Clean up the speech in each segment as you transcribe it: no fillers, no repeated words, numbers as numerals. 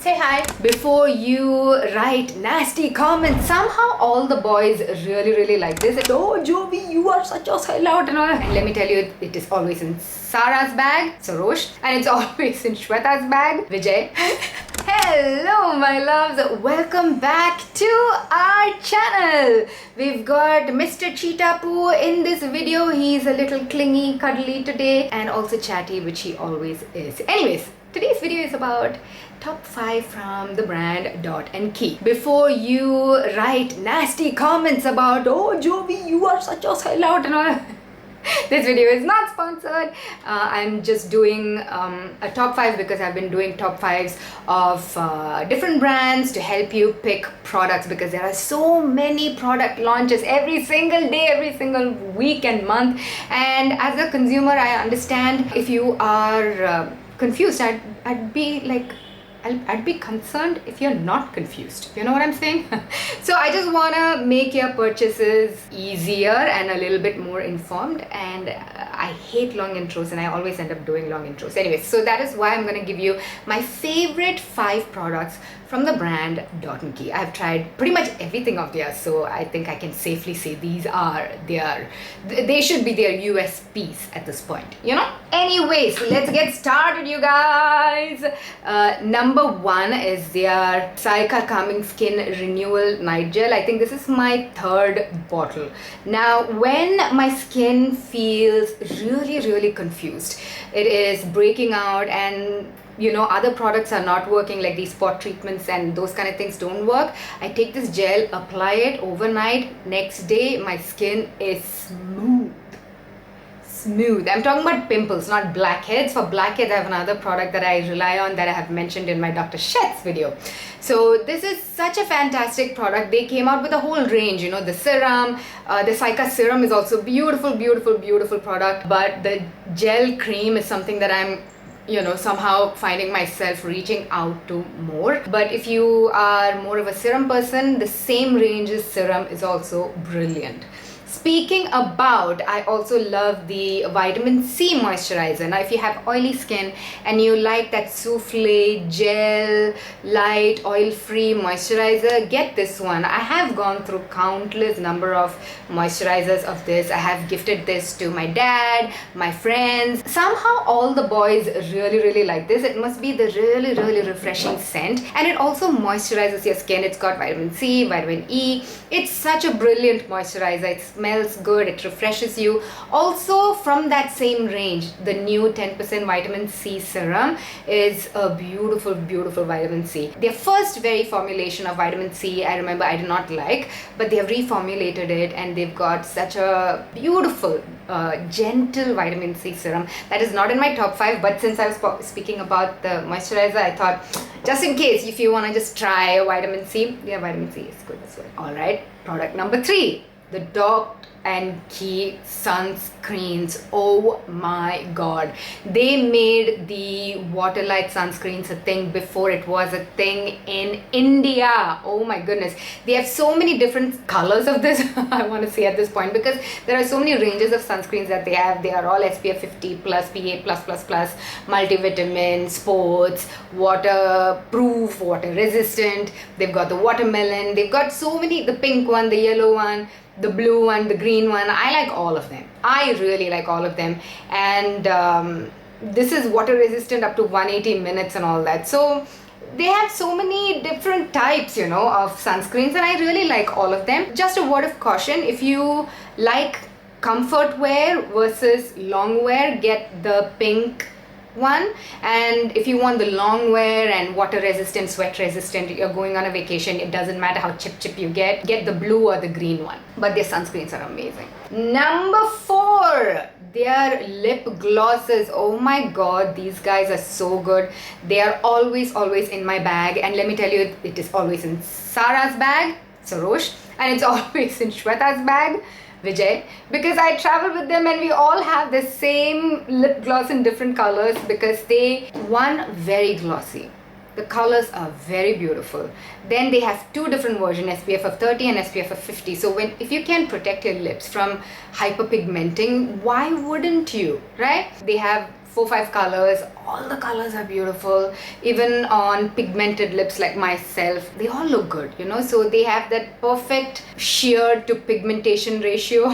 Say hi. Before you write nasty comments, somehow all the boys really like this. Oh, Jovi, you are such a sellout and all. And let me tell you, it is always in Sarah's bag, Sarosh, and it's always in Shweta's bag, Vijay. Hello my loves, welcome back to our channel. We've got Mr. Cheetah Poo in this video. He's a little clingy, cuddly today and also chatty, which he always is. Anyways, today's video is about top 5 from the brand Dot & Key. Before you write nasty comments about, oh Jovi, you are such a sellout and all. This video is not sponsored. I'm just doing a top 5 because I've been doing top 5s of different brands to help you pick products, because there are so many product launches every single day, every single week and month. And as a consumer, I understand if you are confused. I'd be concerned if you're not confused. You know what I'm saying? So I just want to make your purchases easier and a little bit more informed. And I hate long intros and I always end up doing long intros. Anyways, so that is why I'm going to give you my favorite 5 products from the brand Dot & Key. I've tried pretty much everything of theirs, so I think I can safely say these are they should be their USPs at this point, you know? Anyways, let's get started, you guys. Number 1 is their CICA Calming Skin Renewal Night Gel. I think this is my 3rd bottle. Now, when my skin feels really confused, it is breaking out and you know other products are not working, like these spot treatments and those kind of things don't work, I take this gel, apply it overnight, next day my skin is smooth. I'm talking about pimples, not blackheads. For blackheads, I have another product that I rely on that I have mentioned in my Dr.Sheth's video. So this is such a fantastic product. They came out with a whole range, you know, the serum, the CICA serum is also beautiful product, but the gel cream is something that I'm somehow finding myself reaching out to more. But if you are more of a serum person, the same range's serum is also brilliant. Speaking about, I also love the vitamin C moisturizer. Now if you have oily skin and you like that souffle gel light oil-free moisturizer, get this one. I have gone through countless number of moisturizers of this. I have gifted this to my dad, my friends. Somehow all the boys really like this. It must be the really refreshing scent, and it also moisturizes your skin. It's got vitamin C, vitamin E. It's such a brilliant moisturizer. It smells good, it refreshes you. Also from that same range, the new 10% vitamin C serum is a beautiful vitamin C. Their first very formulation of vitamin C, I remember I did not like, but they have reformulated it and they've got such a beautiful gentle vitamin C serum that is not in my top 5, but since I was speaking about the moisturizer, I thought just in case if you want to just try a vitamin C, yeah, vitamin C is good as well. Alright, product number 3, the Dot & Key sunscreens. Oh my god, they made the water light sunscreens a thing before it was a thing in India. Oh my goodness, they have so many different colors of this. I want to say at this point, because there are so many ranges of sunscreens that they have. They are all SPF 50 plus, PA+++, multivitamin, sports, waterproof, water resistant. They've got the watermelon, they've got so many, the pink one, the yellow one, the blue one, the green one. I like all of them. I really like all of them. And this is water resistant up to 180 minutes and all that. So they have so many different types, you know, of sunscreens, and I really like all of them. Just a word of caution, if you like comfort wear versus long wear, get the pink one, and if you want the long wear and water resistant, sweat resistant, you're going on a vacation, it doesn't matter how chip you get the blue or the green one. But their sunscreens are amazing. Number 4, their lip glosses. Oh my god, these guys are so good. They are always in my bag, and let me tell you, it is always in Sarah's bag, Sarosh, and it's always in Shweta's bag, Vijay, because I travel with them and we all have the same lip gloss in different colors, because one, very glossy. The colors are very beautiful. Then they have 2 different versions, SPF of 30 and SPF of 50. So if you can protect your lips from hyperpigmenting, why wouldn't you, right? They have 4-5 colors. All the colors are beautiful. Even on pigmented lips like myself, they all look good, you know. So they have that perfect sheer to pigmentation ratio,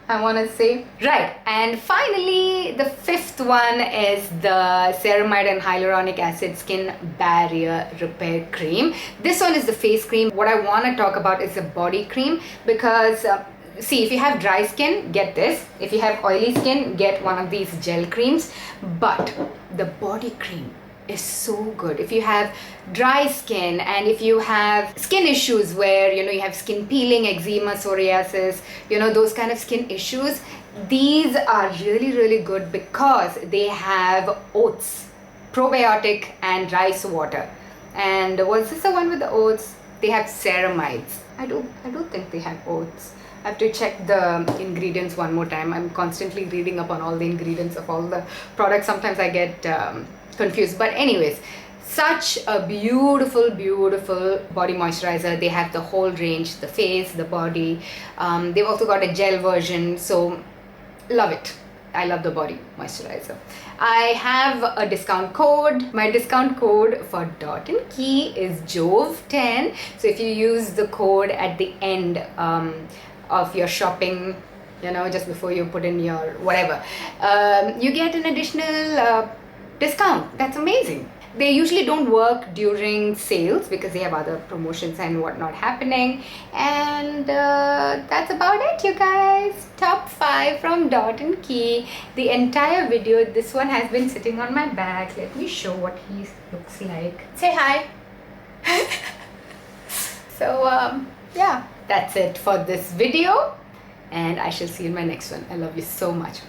I want to say. Right, and finally the fifth one is the Ceramide and Hyaluronic Acid Skin Barrier Repair Cream. This one is the face cream. What I want to talk about is the body cream, because see, if you have dry skin, get this. If you have oily skin, get one of these gel creams. But the body cream is so good. If you have dry skin and if you have skin issues where, you know, you have skin peeling, eczema, psoriasis, you know, those kind of skin issues, these are really, really good because they have oats, probiotic and rice water. And was this the one with the oats? They have ceramides. I do think they have oats. I have to check the ingredients one more time. I'm constantly reading up on all the ingredients of all the products. Sometimes I get confused. But anyways, such a beautiful, beautiful body moisturizer. They have the whole range, the face, the body. They've also got a gel version. So love it. I love the body moisturizer. I have a discount code. My discount code for Dot and Key is JOV10. So if you use the code at the end of your shopping, you know, just before you put in your whatever, you get an additional discount. That's amazing. They usually don't work during sales because they have other promotions and whatnot happening. And that's about it, you guys. Top 5 from Dot and Key. The entire video, this one has been sitting on my back. Let me show what he looks like. Say hi. So yeah, that's it for this video, and I shall see you in my next one. I love you so much.